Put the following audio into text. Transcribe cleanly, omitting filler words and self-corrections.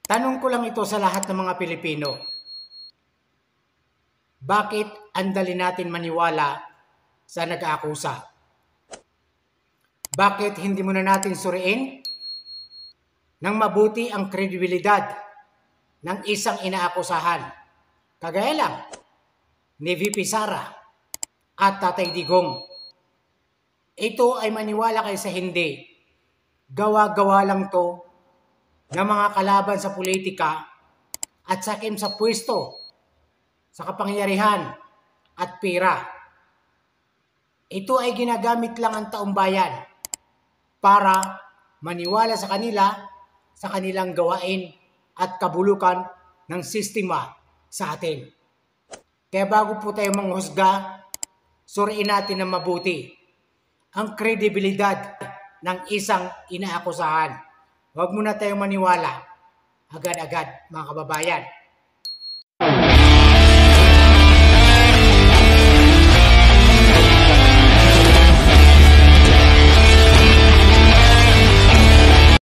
Tanong ko lang ito sa lahat ng mga Pilipino. Bakit ang dali natin maniwala sa nag-aakusa? Bakit hindi muna natin suriin ng mabuti ang kredibilidad ng isang inaakusahan? Kagaya lang ni VP Sara at Tatay Digong. Ito ay maniwala kayo sa hindi. Gawa-gawa lang to ng mga kalaban sa politika at sakim sa pwesto, sa kapangyarihan at pera. Ito ay ginagamit lang ang taong bayan para maniwala sa kanila sa kanilang gawain at kabulukan ng sistema sa atin. Kaya bago po tayo manghusga, suriin natin ng mabuti ang kredibilidad ng isang inaakusahan. Huwag muna tayong maniwala agad-agad, mga kababayan.